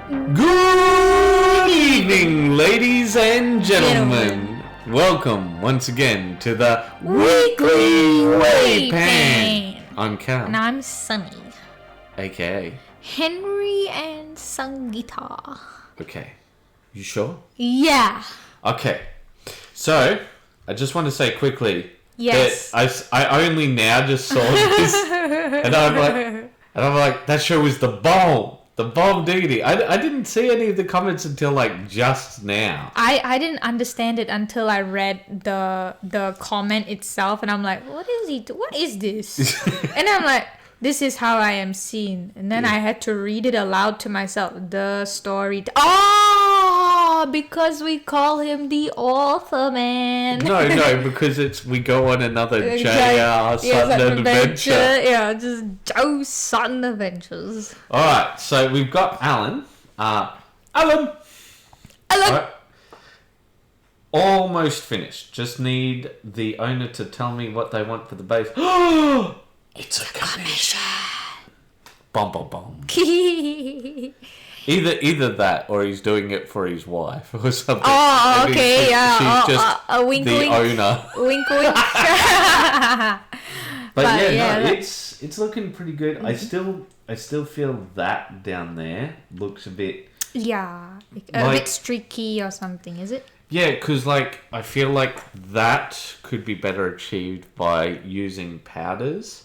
Good evening, ladies and gentlemen. Welcome once again to the Weekly WAYPN. I'm Cal. And I'm Sunny. AKA Henry and Sangita. Okay. You sure? Yeah. Okay. So, I just want to say quickly Yes. that I only now just saw this and I'm like, that show is the bomb. The bomb diggity. I didn't see any of the comments until like just now. I didn't understand it until I read the comment itself, and I'm like, what is this? And I'm like, this is how I am seen. And then I had to read it aloud to myself. The story. Because we call him the author man. No, because we go on another J.R. Sutton adventure. Yeah, just Joe Sutton adventures. Alright, so we've got Alan. Alan! Right. Almost finished. Just need the owner to tell me what they want for the base. It's a commission. Bom, bom, bom. Either that, or he's doing it for his wife, or something. Oh, okay, yeah. She's just wink, the wink. owner. Wink, wink. But yeah, no, it's looking pretty good. Mm-hmm. I still feel that down there looks a bit. Yeah, a bit streaky or something. Is it? Yeah, because like I feel like that could be better achieved by using powders.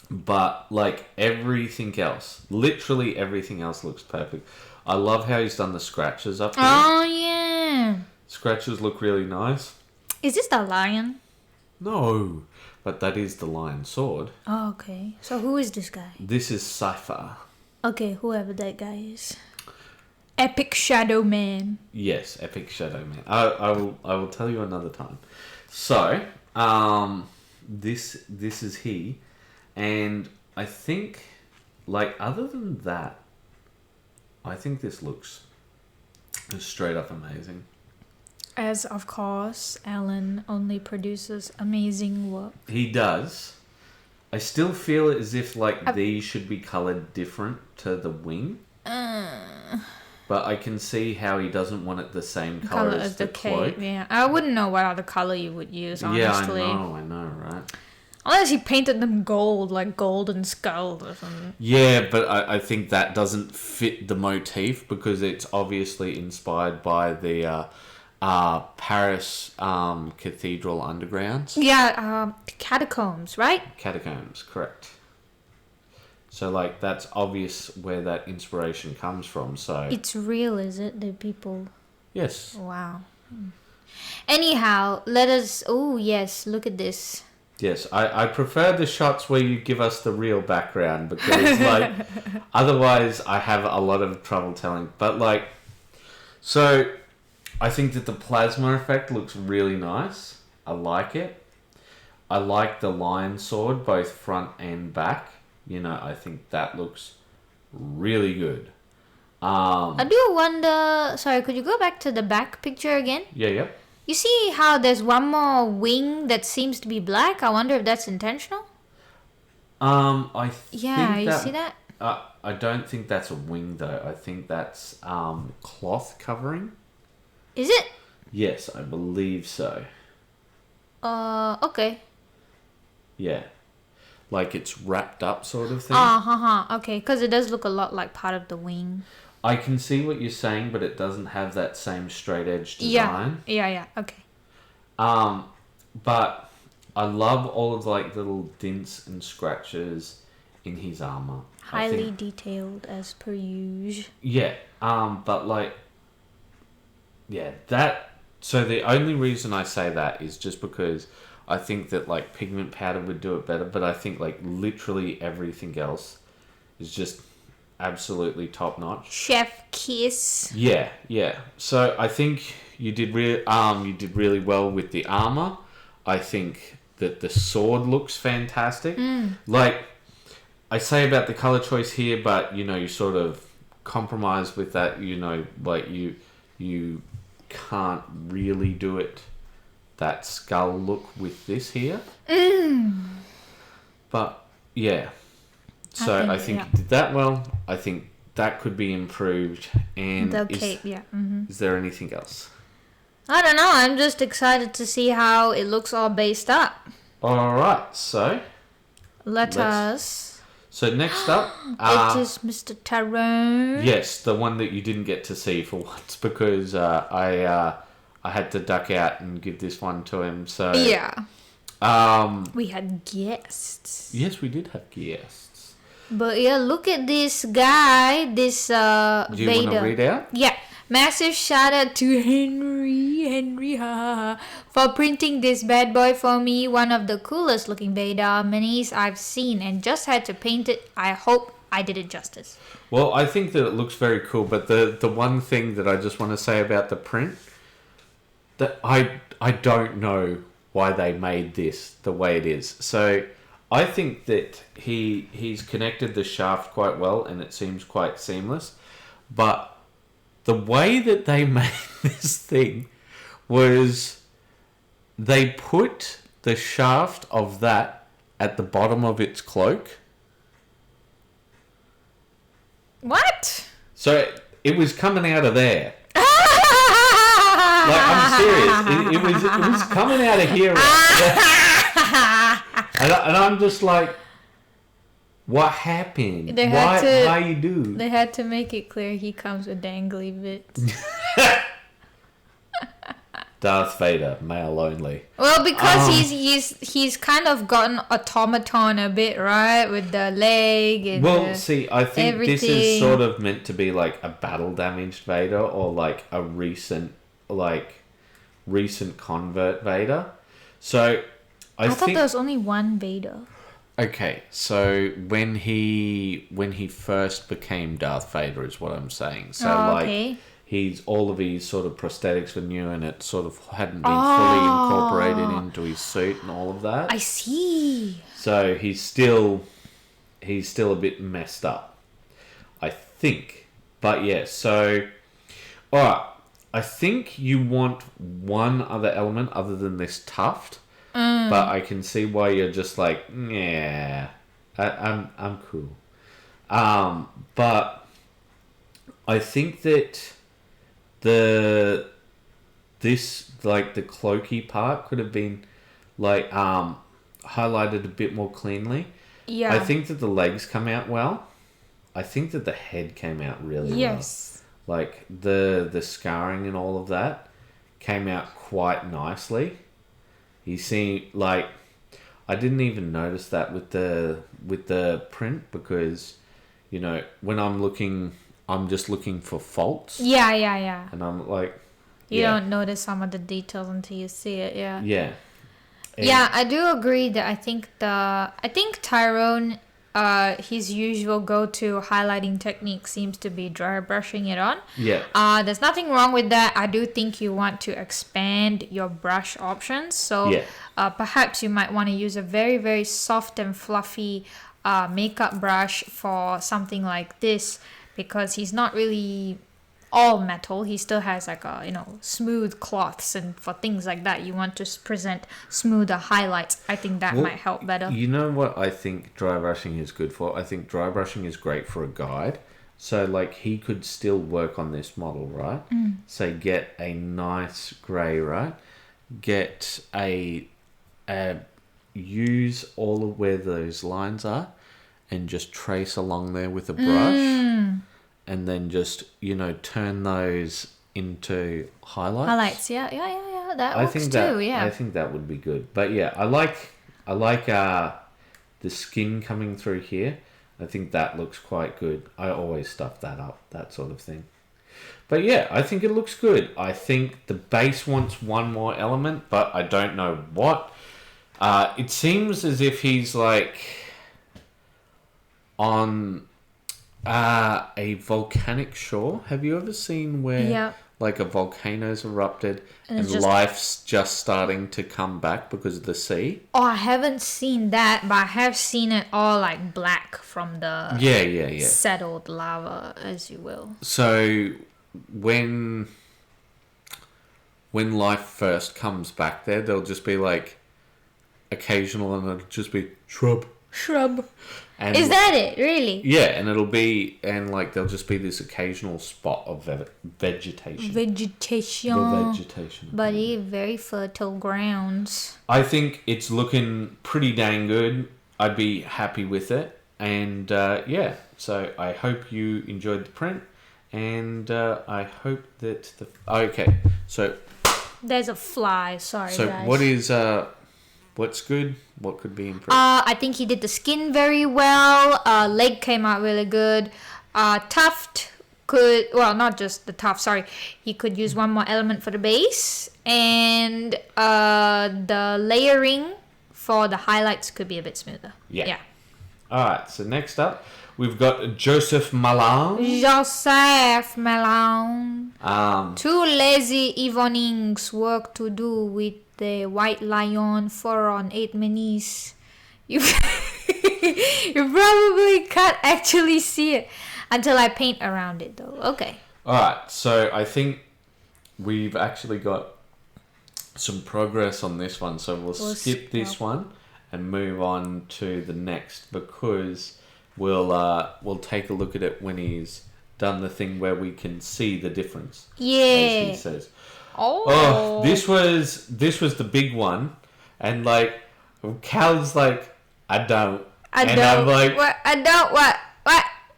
But like everything else, literally everything else looks perfect. I love how he's done the scratches up here. Oh yeah. Scratches look really nice. Is this the lion? No, but that is the lion sword. Oh, okay. So who is this guy? This is Cypher. Okay, whoever that guy is. Epic Shadow Man. Yes, Epic Shadow Man. I will tell you another time. So, this is he. And I think, like, other than that, I think this looks straight up amazing. As, of course, Alan only produces amazing work. He does. I still feel as if, like, these should be coloured different to the wing. But I can see how he doesn't want it the same colour as the cloak. Yeah, I wouldn't know what other colour you would use, honestly. Yeah, I know, right? Unless he painted them gold, like golden skull or something. Yeah, but I think that doesn't fit the motif because it's obviously inspired by the Paris Cathedral undergrounds. Yeah, catacombs, right? Catacombs, correct. So, like, that's obvious where that inspiration comes from, so... It's real, is it? The people... Yes. Wow. Anyhow, let us... Oh, yes, look at this. Yes, I prefer the shots where you give us the real background because, like, otherwise I have a lot of trouble telling. But, like, so I think that the plasma effect looks really nice. I like it. I like the lion sword, both front and back. You know, I think that looks really good. I do wonder... Sorry, could you go back to the back picture again? Yeah. You see how there's one more wing that seems to be black? I wonder if that's intentional? I think you see that? I don't think that's a wing, though. I think that's cloth covering. Is it? Yes, I believe so. Okay. Yeah. Like it's wrapped up sort of thing. Okay, because it does look a lot like part of the wing. I can see what you're saying, but it doesn't have that same straight edge design. Yeah, okay. But I love all of like little dints and scratches in his armor. Highly detailed as per usual. Yeah, but like, yeah, that. So the only reason I say that is just because I think that like pigment powder would do it better, but I think like literally everything else is just absolutely top notch. Chef kiss. Yeah. So I think you did really well with the armor. I think that the sword looks fantastic. Like I say about the color choice here, but you know you sort of compromise with that. You know, like you can't really do it that skull look with this here. But yeah. So I think you did that well. I think that could be improved. And The cape, yeah. Is there anything else? I don't know. I'm just excited to see how it looks all based up. All right, so Let us. So next up, it is Mr. Tyrone. Yes, the one that you didn't get to see for once because I had to duck out and give this one to him. So yeah, we had guests. Yes, we did have guests. But yeah, look at this guy. This Do you Vader. want to read out? Yeah. Massive shout out to Henry, for printing this bad boy for me. One of the coolest looking Vader minis I've seen, and just had to paint it. I hope I did it justice. Well, I think that it looks very cool, but the one thing that I just want to say about the print, that I don't know why they made this the way it is. So I think that he's connected the shaft quite well, and it seems quite seamless, but the way that they made this thing was they put the shaft of that at the bottom of its cloak. What? So it was coming out of there. Like, I'm serious. It was coming out of here. And I'm just like, what happened? Why you do? They had to make it clear he comes with dangly bits. Darth Vader, male only. Well, because he's kind of gotten automaton a bit, right, with the leg and see, I think everything. This is sort of meant to be like a battle damaged Vader or like a recent convert Vader. So I thought there was only one Vader. Okay, so when he first became Darth Vader is what I'm saying. So okay. He's all of his sort of prosthetics were new and it sort of hadn't been fully incorporated into his suit and all of that. I see. So he's still a bit messed up, I think. But yeah, so alright. I think you want one other element other than this tuft. But I can see why you're just like, yeah, I'm cool. But I think that the cloaky part could have been like highlighted a bit more cleanly. Yeah. I think that the legs come out well. I think that the head came out really well. Like the scarring and all of that came out quite nicely. You see, like, I didn't even notice that with the print because, you know, when I'm looking, I'm just looking for faults. Yeah. And I'm like, you don't notice some of the details until you see it. Yeah. Yeah. And yeah, I do agree that I think Tyrone, his usual go-to highlighting technique seems to be dry brushing it on. Yeah. There's nothing wrong with that. I do think you want to expand your brush options. So perhaps you might want to use a very, very soft and fluffy makeup brush for something like this because he's not really all metal. He still has like smooth cloths, and for things like that you want to present smoother highlights. I think that might help better. You know what I think dry brushing is good for? I think dry brushing is great for a guide. So like he could still work on this model, right? Say get a nice grey, right? Get use all of where those lines are and just trace along there with a brush. And then just, turn those into highlights. Yeah. That works too, yeah. I think that would be good. But yeah, I like the skin coming through here. I think that looks quite good. I always stuff that up, that sort of thing. But yeah, I think it looks good. I think the base wants one more element, but I don't know what. It seems as if he's like on a volcanic shore. Have you ever seen where like a volcano's erupted and life's just starting to come back because of the sea? Oh, I haven't seen that, but I have seen it all like black from the settled lava, as you will. So when life first comes back there, there'll just be like occasional and it'll just be shrub. Shrub. And Is that it? Really? Yeah, and there'll just be this occasional spot of vegetation. Vegetation. The vegetation. But very fertile grounds. I think it's looking pretty dang good. I'd be happy with it. And so I hope you enjoyed the print. And I hope that okay, so... There's a fly, sorry guys. So what's good? What could be improved? I think he did the skin very well. Leg came out really good. Tuft not just the tuft, sorry. He could use one more element for the base. And the layering for the highlights could be a bit smoother. Yeah. Alright, so next up, we've got Joseph Malan. Two lazy evenings work to do with the White Lion 4 on 8 minis. You probably can't actually see it until I paint around it though. Okay. Alright, so I think we've actually got some progress on this one. So we'll skip this one and move on to the next, because we'll take a look at it when he's done the thing where we can see the difference. Yeah. As he says. Oh, this was the big one, and like Cal's like, I don't. I'm like, what? I don't what?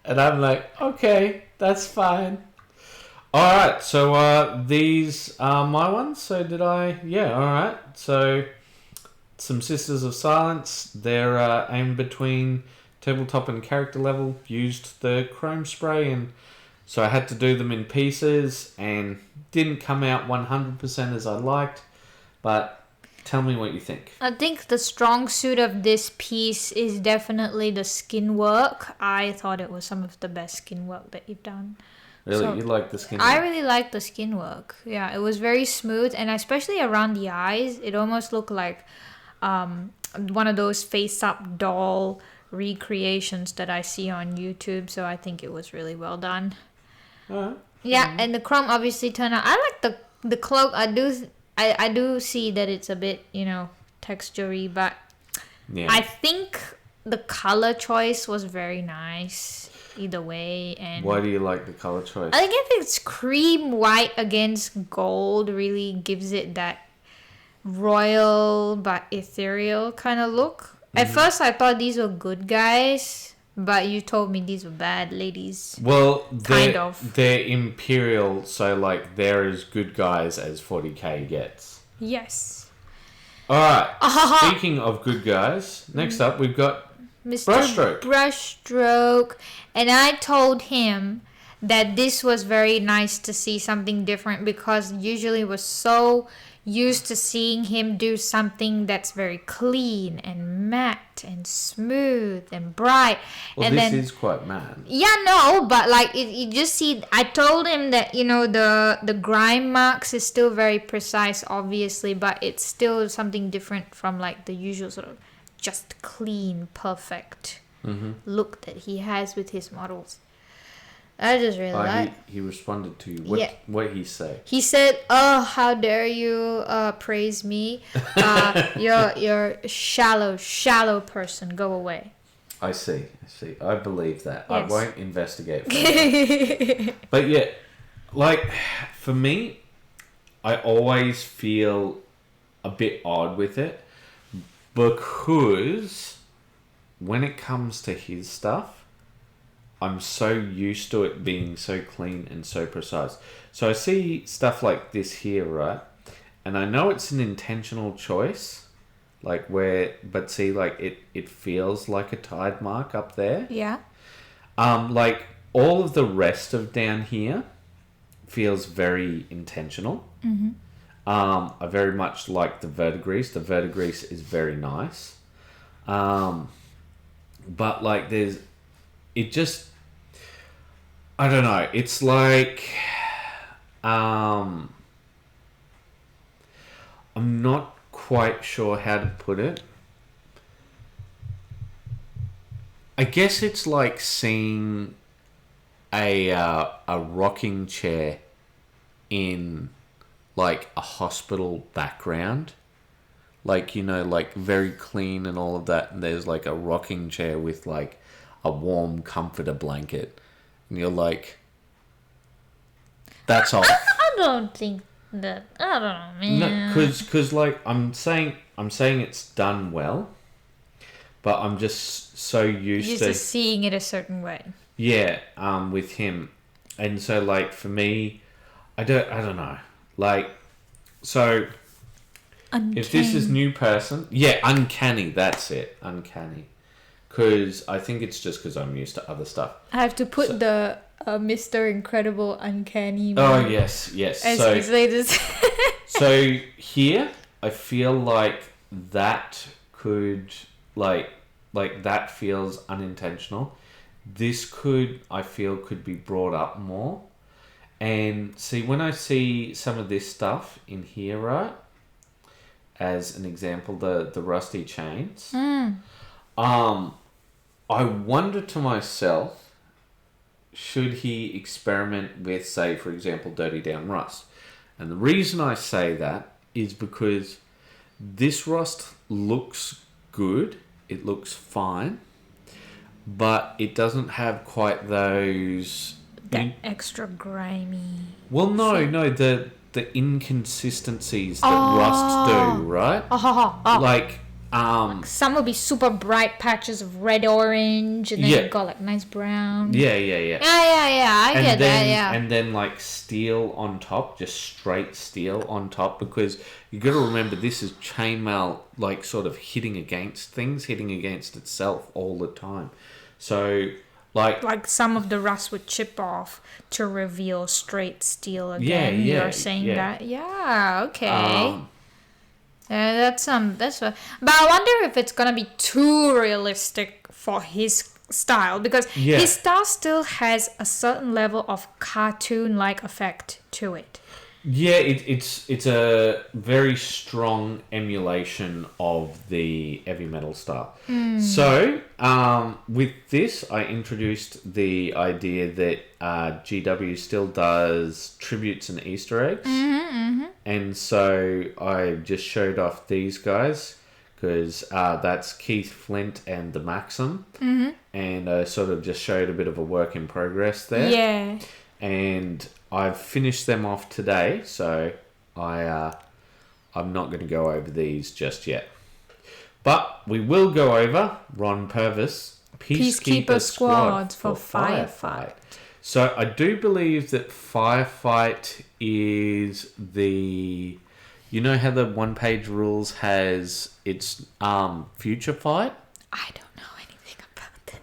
And I'm like, okay, that's fine. All right, so these are my ones. So did I? Yeah. All right. So some Sisters of Silence. They're aimed between tabletop and character level. Used the chrome spray, and so I had to do them in pieces, and didn't come out 100% as I liked, but tell me what you think. I think the strong suit of this piece is definitely the skin work. I thought it was some of the best skin work that you've done. Really? So, you like the skin work? I really like the skin work. Yeah, it was very smooth, and especially around the eyes, it almost looked like one of those face-up doll recreations that I see on YouTube, so I think it was really well done. Yeah, and the chrome obviously turned out. I like the cloak. I do see that it's a bit, textury, but yeah. I think the color choice was very nice either way. And why do you like the color choice? I think it's cream white against gold really gives it that royal but ethereal kind of look. At first I thought these were good guys, but you told me these were bad ladies. Well, they're imperial, so like they're as good guys as 40k gets. Yes. Alright, speaking of good guys, next up we've got Mr. Brushstroke. And I told him that this was very nice to see something different, because usually we're so used to seeing him do something that's very clean and matte and smooth and bright. Well, and this is quite matte. Yeah, no, but like you just see. I told him that the grime marks is still very precise, obviously, but it's still something different from like the usual sort of just clean, perfect look that he has with his models. I just really like. He responded to you. What he say? He said, "Oh, how dare you praise me? You're a shallow person. Go away." I see. I believe that. Yes. I won't investigate further. But yeah, like for me, I always feel a bit odd with it, because when it comes to his stuff, I'm so used to it being so clean and so precise. So I see stuff like this here, right? And I know it's an intentional choice, but see, like it feels like a tide mark up there. Yeah. Like all of the rest of down here feels very intentional. I very much like the verdigris. The verdigris is very nice. But like I don't know. It's like, I'm not quite sure how to put it. I guess it's like seeing a rocking chair in like a hospital background. like, you know, like very clean and all of that, and there's like a rocking chair with like a warm comforter blanket, and you're like, that's off. I don't think that. I don't know, man. No, because like I'm saying it's done well, but I'm just so used to seeing it a certain way. Yeah, with him, and so like for me, I don't know, like, so Uncanny. if this is new person, yeah, uncanny, that's it, uncanny, because I think it's just because I'm used to other stuff. I have to put the Mr. Incredible Uncanny. Oh yes, As so we say this. so here I feel like that could like that feels unintentional. This I feel could be brought up more. And see, when I see some of this stuff in here, right, as an example, the rusty chains, I wonder to myself, should he experiment with, say, for example, Dirty Down Rust? And the reason I say that is because this rust looks good, it looks fine, but it doesn't have quite those... That extra grimy... Well, no, the inconsistencies that rust do, right? Like, some will be super bright patches of red-orange, and then you've got, like, nice brown. Yeah. Yeah, I get that, yeah. And then, like, steel on top, just straight steel on top, because you got to remember this is chainmail, like, sort of hitting against things, hitting against itself all the time. So, like some of the rust would chip off to reveal straight steel again. You're saying that? Yeah, okay. That's what. But I wonder if it's gonna be too realistic for his style, because his style still has a certain level of cartoon-like effect to it. Yeah, it's a very strong emulation of the heavy metal style. So, with this, I introduced the idea that GW still does tributes and Easter eggs. And so I just showed off these guys, because that's Keith Flint and the Maxim. And I sort of just showed a bit of a work in progress there. Yeah. And I've finished them off today, so I'm not going to go over these just yet. But we will go over Ron Purvis, Peacekeeper Squad for Firefight. So I do believe that Firefight is the... You know how the one-page rules has its future fight? I don't know anything about that.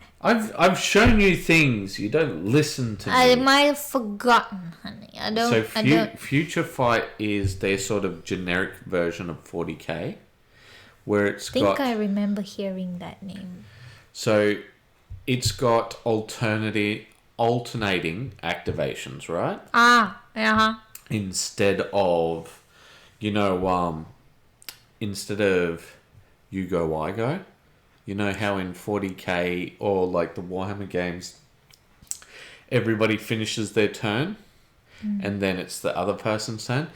I've shown you things. You don't listen to me. I might have forgotten, honey. I don't. Future Fight is their sort of generic version of 40k, where it's got... I remember hearing that name. So, it's got alternating activations, right? Instead of, instead of you go, I go. You know how in 40k or like the Warhammer games, everybody finishes their turn and then it's the other person's turn?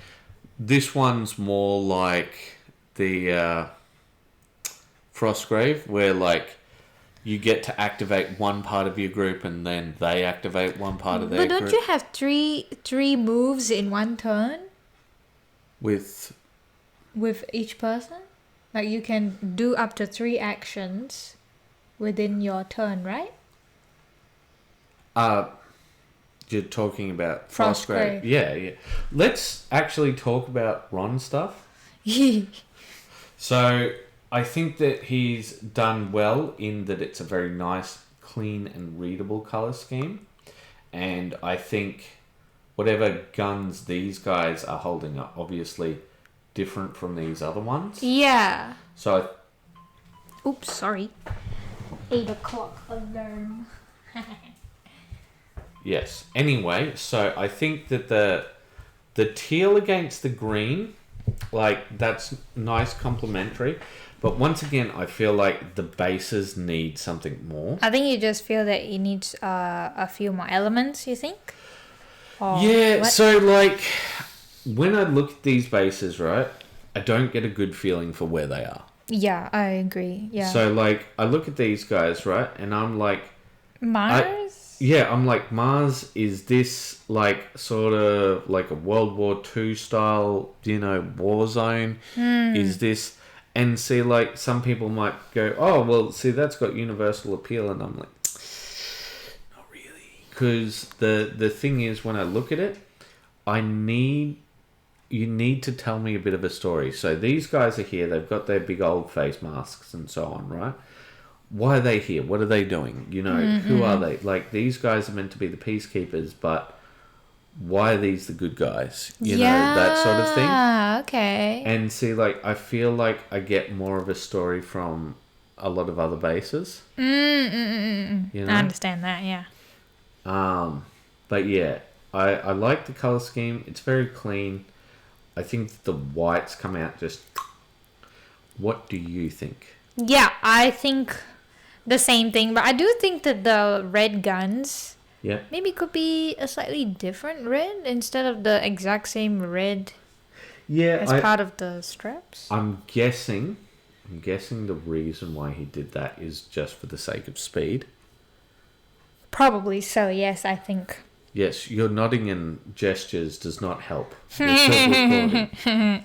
This one's more like the Frostgrave, where like you get to activate one part of your group and then they activate one part of their group. But don't you have three moves in one turn? With each person? Like, you can do up to 3 actions within your turn, right? You're talking about Frostgrave. Yeah. Let's actually talk about Ron stuff. So, I think that he's done well in that it's a very nice, clean and readable colour scheme. And I think whatever guns these guys are holding are obviously different from these other ones. Yeah. So oops, sorry. 8 o'clock alarm. Yes. Anyway, so I think that the teal against the green, like, that's nice complementary. But once again, I feel like the bases need something more. I think you just feel that it needs a few more elements, you think? Or yeah, what? So like, when I look at these bases, right, I don't get a good feeling for where they are. Yeah, I agree. Yeah. So, like, I look at these guys, right? And I'm like... Mars? I'm like, Mars, is this, like, sort of like a World War II style, war zone? Is this... And see, like, some people might go, oh, well, see, that's got universal appeal. And I'm like, not really. Because the thing is, when I look at it, you need to tell me a bit of a story. So these guys are here. They've got their big old face masks and so on, right? Why are they here? What are they doing? Who are they? Like, these guys are meant to be the peacekeepers, but why are these the good guys? That sort of thing. Okay. And see, like, I feel like I get more of a story from a lot of other bases. I understand that, yeah. But yeah, I like the color scheme. It's very clean. I think the whites come out just... What do you think? Yeah, I think the same thing, but I do think that the red guns maybe could be a slightly different red instead of the exact same red as part of the straps. I'm guessing the reason why he did that is just for the sake of speed. Probably so, yes, I think. Yes, your nodding and gestures does not help. We're still recording.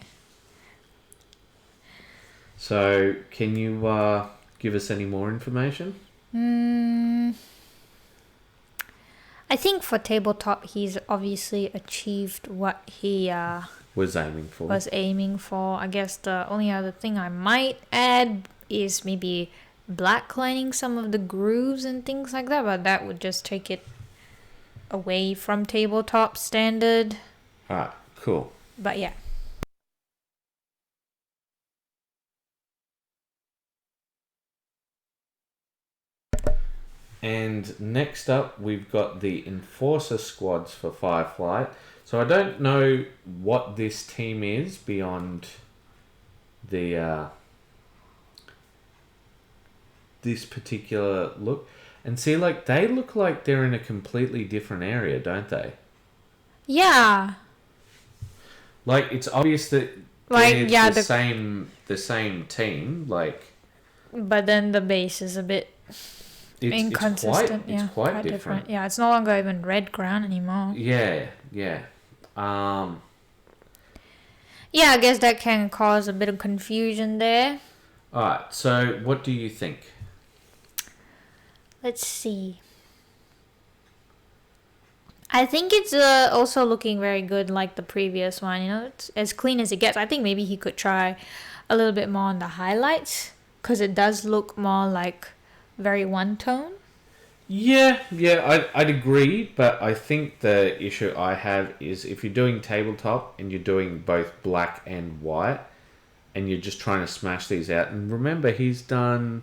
So, can you give us any more information? I think for tabletop, he's obviously achieved what he was aiming for. I guess the only other thing I might add is maybe blacklining some of the grooves and things like that, but that would just take it away from tabletop standard. Alright, cool. But yeah. And next up, we've got the Enforcer squads for Firefly. So I don't know what this team is beyond the this particular look. And see, like, they look like they're in a completely different area, don't they? Yeah. Like, it's obvious that the same team, like... But then the base is a bit inconsistent. It's quite different. Yeah, it's no longer even red ground anymore. Yeah. Yeah, I guess that can cause a bit of confusion there. Alright, so what do you think? Let's see. I think it's also looking very good like the previous one. It's as clean as it gets. I think maybe he could try a little bit more on the highlights, because it does look more like very one-tone. Yeah, I'd agree, but I think the issue I have is if you're doing tabletop and you're doing both black and white and you're just trying to smash these out, and remember, he's done,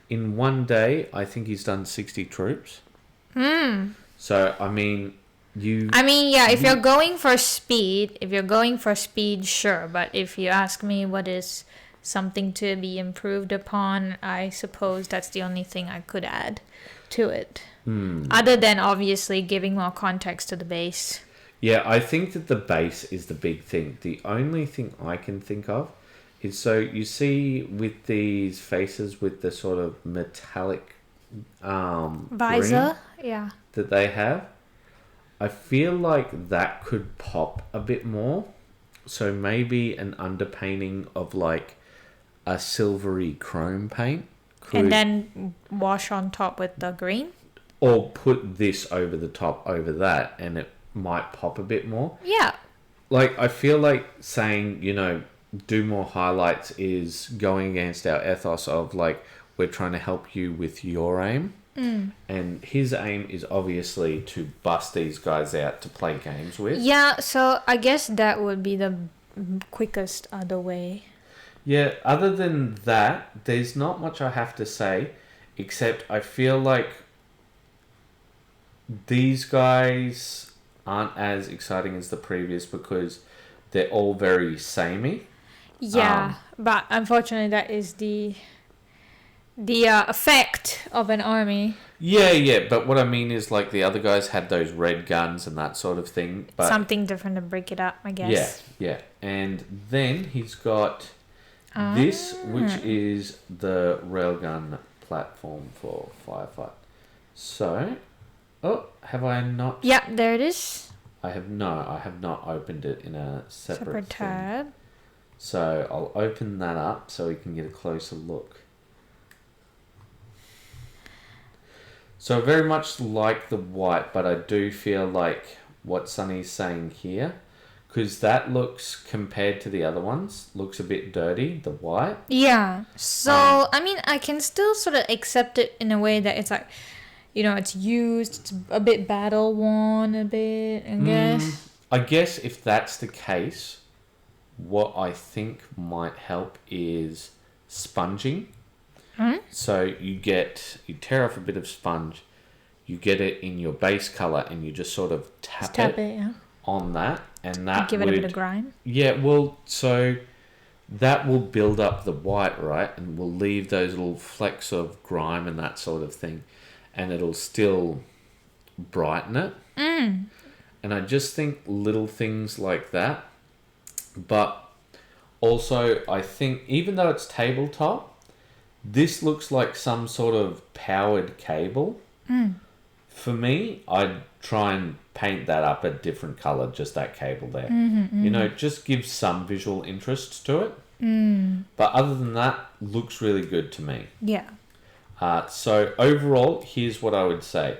in one day, I think he's done 60 troops. So, I mean, if you're going for speed, sure, but if you ask me what is something to be improved upon, I suppose that's the only thing I could add to it. Other than obviously giving more context to the base. Yeah, I think that the base is the big thing. The only thing I can think of is, so you see with these faces with the sort of metallic visor, that they have, I feel like that could pop a bit more. So maybe an underpainting of like a silvery chrome paint. And then wash on top with the green? Or put this over the top over that and it might pop a bit more. Yeah. Like, I feel like saying, do more highlights is going against our ethos of like, we're trying to help you with your aim. And his aim is obviously to bust these guys out to play games with. Yeah, so I guess that would be the quickest other way. Yeah, other than that, there's not much I have to say, except I feel like these guys aren't as exciting as the previous because they're all very samey. Yeah, but unfortunately that is the effect of an army. Yeah, but what I mean is like the other guys had those red guns and that sort of thing. But something different to break it up, I guess. Yeah. And then he's got this, which is the railgun platform for firefight. So, have I not? Yeah, there it is. I have not opened it in a separate tab. thing. So I'll open that up so we can get a closer look. So very much like the white, but I do feel like what Sunny's saying here, because that looks, compared to the other ones, looks a bit dirty, the white. Yeah. So, I mean, I can still sort of accept it in a way that it's like, it's used, it's a bit battle worn a bit, I guess. I guess if that's the case, what I think might help is sponging. So you tear off a bit of sponge, you get it in your base color, and you just sort of tap it on that, and that give it a bit of grime. Yeah, well, so that will build up the white, right, and will leave those little flecks of grime and that sort of thing, and it'll still brighten it. And I just think little things like that. But also, I think even though it's tabletop, this looks like some sort of powered cable. For me, I'd try and paint that up a different color, just that cable there. Just give some visual interest to it. But other than that, looks really good to me. Yeah. So overall, here's what I would say.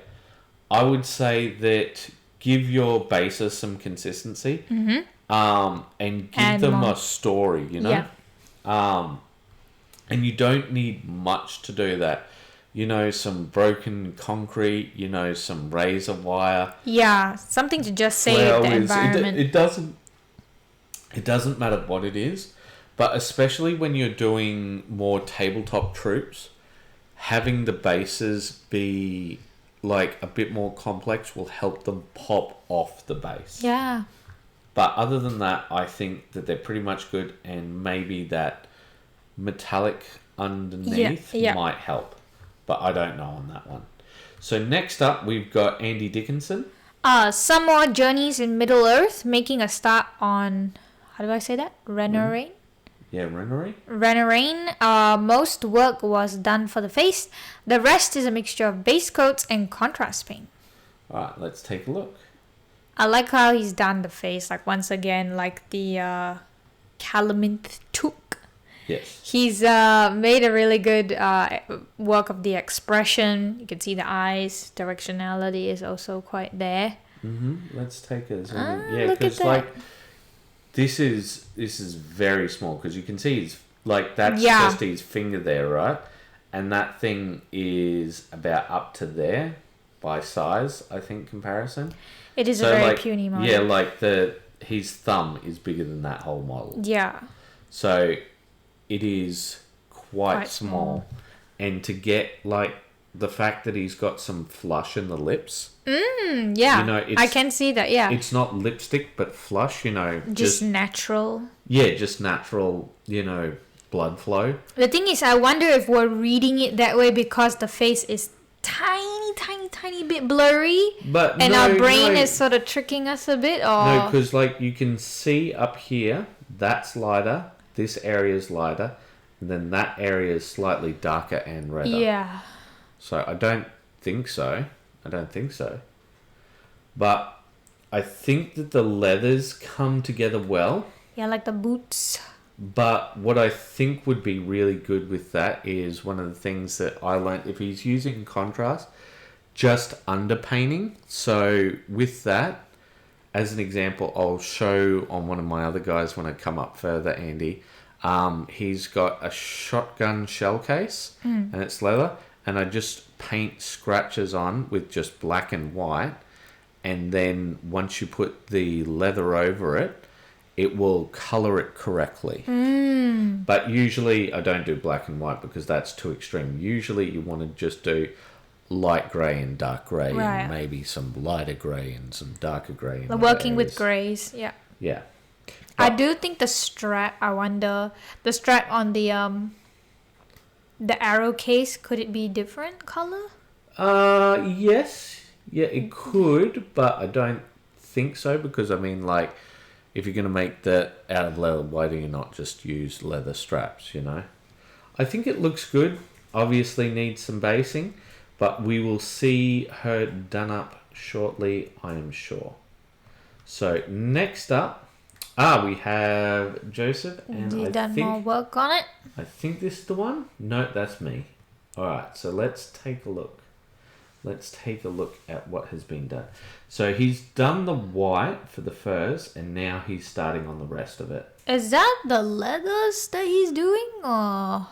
I would say that give your bases some consistency, and give them a story, Yeah. And you don't need much to do that. Some broken concrete, some razor wire. Yeah, something to just save the environment. It doesn't matter what it is, but especially when you're doing more tabletop troops, having the bases be like a bit more complex will help them pop off the base. Yeah. But other than that, I think that they're pretty much good, and maybe that metallic underneath might help. But I don't know on that one. So next up, we've got Andy Dickinson. Some more journeys in Middle Earth, making a start on, how do I say that? Renorane? Yeah, Renorane. Renorane. Most work was done for the face. The rest is a mixture of base coats and contrast paint. Alright, let's take a look. I like how he's done the face, like once again, like the Calamint Took. Yes. He's made a really good work of the expression. You can see the eyes. Directionality is also quite there. Let's take a zoom in. Yeah, because like this is very small, because you can see he's like that's just his finger there, right? And that thing is about up to there by size, I think, comparison. It is a very puny model. Yeah, like his thumb is bigger than that whole model. Yeah. So it is quite small. And to get like the fact that he's got some flush in the lips. Yeah. I can see that, yeah. It's not lipstick, but flush, Just natural. Yeah, just natural, blood flow. The thing is, I wonder if we're reading it that way because the face is tiny bit blurry, and our brain is sort of tricking us a bit, or no, because like you can see up here, that's lighter, this area is lighter, and then that area is slightly darker and redder. Yeah. So I don't think so. But I think that the leathers come together well. Yeah, like the boots. But what I think would be really good with that is one of the things that I learned, if he's using contrast, just underpainting. So with that, as an example, I'll show on one of my other guys when I come up further, Andy. He's got a shotgun shell case and it's leather, and I just paint scratches on with just black and white, and then once you put the leather over it, it will colour it correctly. But usually I don't do black and white because that's too extreme. Usually you want to just do light grey and dark grey, and maybe some lighter grey and some darker grey. Working with greys, yeah. Yeah. I do think the strap, I wonder, the strap on the arrow case, could it be different colour? Yes. Yeah, it could, but I don't think so because, I mean, like, if you're going to make that out of leather, why do you not just use leather straps, you know? I think it looks good. Obviously needs some basing, but we will see her done up shortly, I am sure. So next up, we have Joseph, and You done more work on it? I think this is the one. No, that's me. All right, so let's take a look. Let's take a look at what has been done. So he's done the white for the furs, and now he's starting on the rest of it. Is that the leathers that he's doing, or?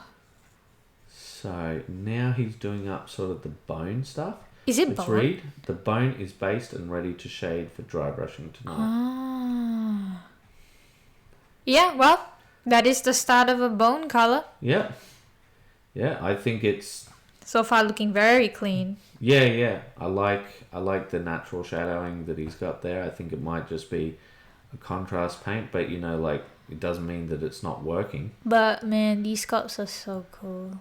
So now he's doing up sort of the bone stuff. Is it Let's bone? read. The bone is based and ready to shade for dry brushing tonight. Ah. Yeah, well, that is the start of a bone color. Yeah. Yeah, I think it's... So far looking very clean. Yeah. I like the natural shadowing that he's got there. I think it might just be a contrast paint, but, you know, like, it doesn't mean that it's not working. But, man, these sculpts are so cool.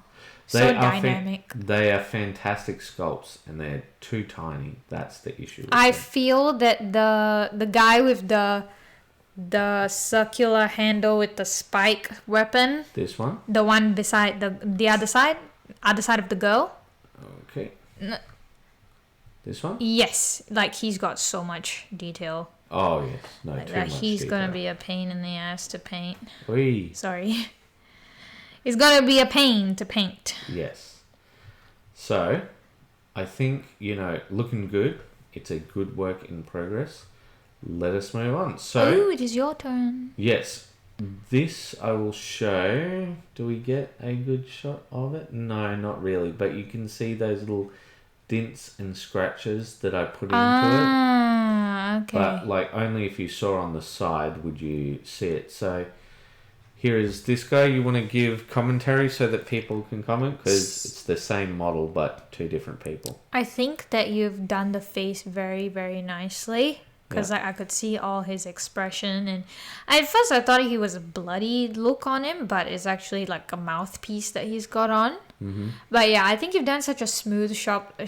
They So are dynamic. they are fantastic sculpts, and they're too tiny. That's the issue. I feel that the guy with the circular handle with the spike weapon, This one? the one beside the other side of the girl. Okay. No. This one? Yes, like he's got so much detail. Oh, yes. No, Like too that much he's detail. gonna be a pain in the ass to paint. Whee. Sorry. It's gonna be a pain to paint. Yes. So, I think, you know, looking good. It's a good work in progress. Let us move on. So, Oh, it is your turn. yes, this I will show. Do we get a good shot of it? No, not really. But you can see those little dints and scratches that I put into it. Ah, okay. But, like, only if you saw on the side would you see it. So, here is this guy. You want to give commentary so that people can comment? Because it's the same model, but two different people. I think that you've done the face very, very nicely. Because I could see all his expression. And at first I thought he was a bloody look on him, but it's actually like a mouthpiece that he's got on. Mm-hmm. But yeah, I think you've done such a smooth, sharp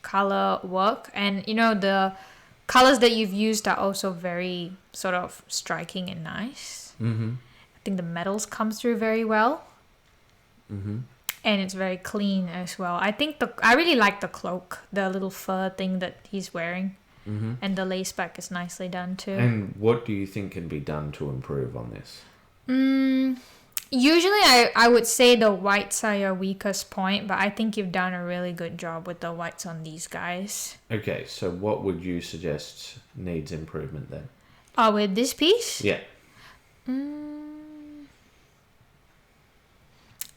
color work. And, you know, the colors that you've used are also very sort of striking and nice. Mm-hmm. I think the metals come through very well. Mm-hmm. And it's very clean as well. I think I really like the cloak, the little fur thing that he's wearing. Mm-hmm. And the lace back is nicely done too. And what do you think can be done to improve on this? Usually I would say the whites are your weakest point, but I think you've done a really good job with the whites on these guys. Okay, so what would you suggest needs improvement then? Oh, with this piece? Yeah.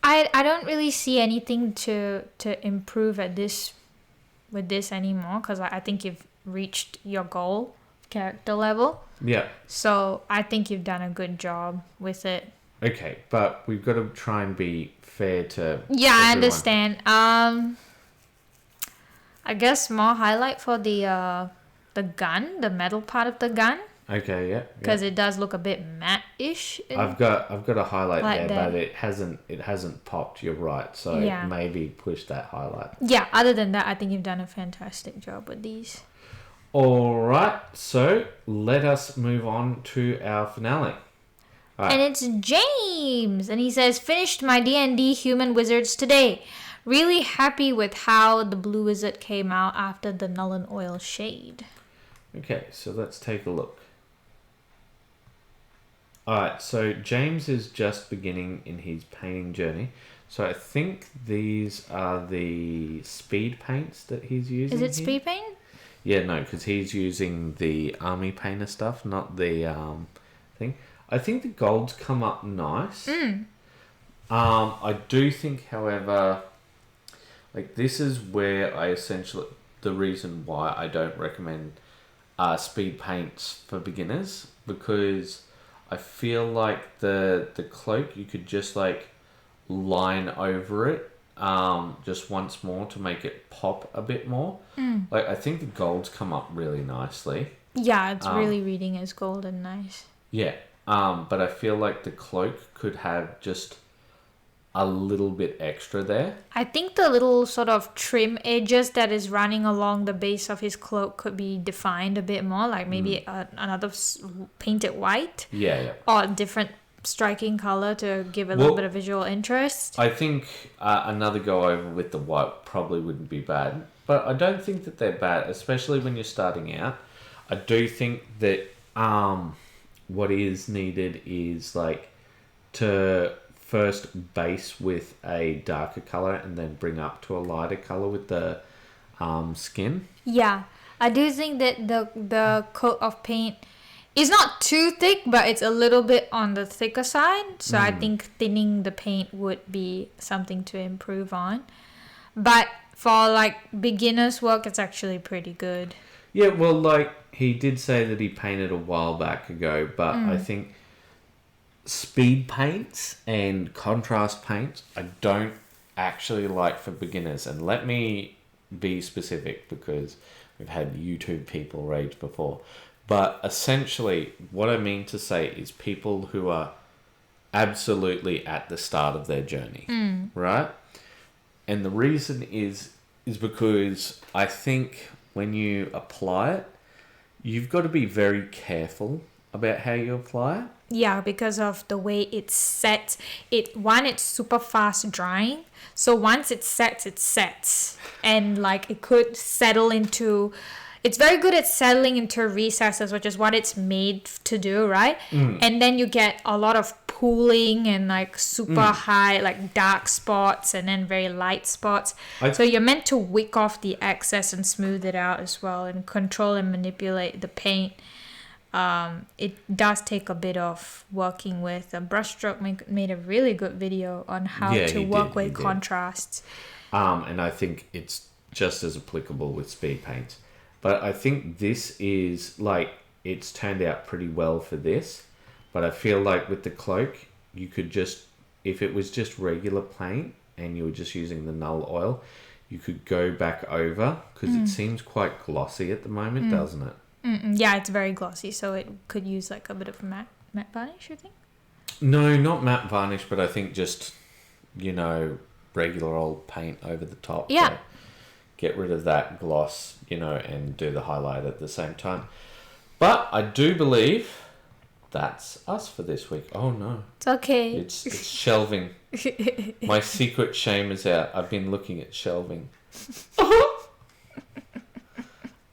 I don't really see anything to improve with this anymore, because I think you've reached your goal character level. Yeah. So I think you've done a good job with it. Okay, but we've got to try and be fair to Yeah, I everyone. understand. I guess more highlight for the gun, the metal part of the gun, Okay, yeah. because it does look a bit matte-ish. I've got a highlight Like there, that. but it hasn't popped. You're right. So Yeah. maybe push that highlight. Yeah, other than that, I think you've done a fantastic job with these. All right. So let us move on to our finale. All right. And it's James, and he says, finished my D&D Human Wizards today. Really happy with how the Blue Wizard came out after the Null and Oil shade. Okay, so let's take a look. Alright, so James is just beginning in his painting journey. So I think these are the speed paints that he's using. Is it here. speed paint? Yeah, no, because he's using the army painter stuff, not the thing. I think the golds come up nice. I do think, however, like this is where I essentially, the reason why I don't recommend speed paints for beginners, because I feel like the cloak you could just like line over it just once more to make it pop a bit more. Like I think the golds come up really nicely. Yeah, it's really reading as gold and nice. Yeah. But I feel like the cloak could have just a little bit extra there. I think the little sort of trim edges that is running along the base of his cloak could be defined a bit more, like maybe another painted white. Yeah. Or a different striking color to give a little bit of visual interest. I think another go over with the white probably wouldn't be bad, but I don't think that they're bad, especially when you're starting out. I do think that what is needed is like to first base with a darker color and then bring up to a lighter color with the skin. Yeah, I do think that the coat of paint is not too thick, but it's a little bit on the thicker side. So I think thinning the paint would be something to improve on. But for like beginner's work, it's actually pretty good. Yeah, well, like he did say that he painted a while back ago, but I think speed paints and contrast paints I don't actually like for beginners. And let me be specific because we've had YouTube people rage before. But essentially what I mean to say is people who are absolutely at the start of their journey, right? And the reason is because I think when you apply it, you've got to be very careful about how you apply it. Yeah, because of the way it's set. It's super fast drying. So once it sets. And like it could settle into... It's very good at settling into recesses, which is what it's made to do, right? And then you get a lot of pooling and like super high, like dark spots and then very light spots. So you're meant to wick off the excess and smooth it out as well and control and manipulate the paint. It does take a bit of working with. Brushstroke made a really good video on how to work with contrasts. And I think it's just as applicable with speed paints. But I think this is like, it's turned out pretty well for this. But I feel like with the cloak, you could just, if it was just regular paint and you were just using the null oil, you could go back over because it seems quite glossy at the moment, doesn't it? Yeah, it's very glossy, so it could use like a bit of matte varnish, I think. No, not matte varnish, but I think just, regular old paint over the top. Yeah. To get rid of that gloss, and do the highlight at the same time. But I do believe that's us for this week. Oh no. It's okay. It's shelving. My secret shame is out. I've been looking at shelving.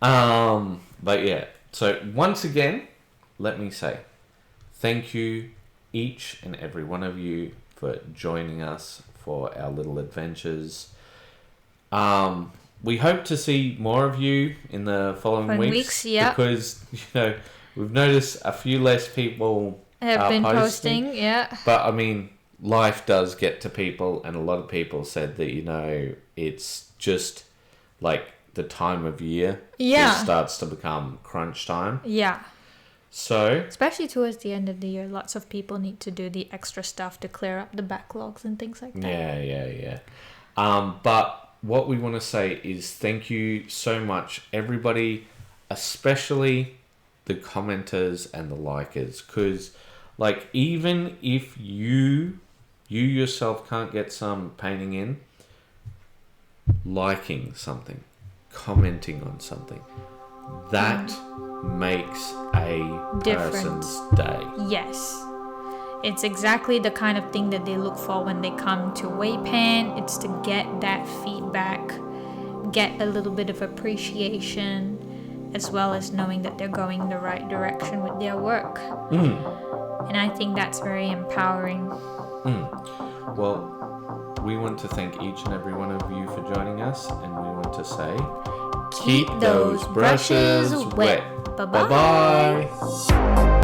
But yeah, so once again, let me say thank you each and every one of you for joining us for our little adventures. We hope to see more of you in the following weeks. Because, we've noticed a few less people have been posting, yeah. But I mean, life does get to people, and a lot of people said that, it's just like the time of year. Yeah. It starts to become crunch time. Yeah. So, especially towards the end of the year, lots of people need to do the extra stuff to clear up the backlogs and things like that. Yeah. But what we want to say is thank you so much, everybody, especially the commenters and the likers, because like even if you yourself can't get some painting in, liking something, commenting on something, that makes a person's day. Yes. It's exactly the kind of thing that they look for when they come to WAYPN. It's to get that feedback, get a little bit of appreciation, as well as knowing that they're going the right direction with their work. And I think that's very empowering. Well, we want to thank each and every one of you for joining us, and we want to say, keep those brushes wet. Bye-bye. Bye-bye.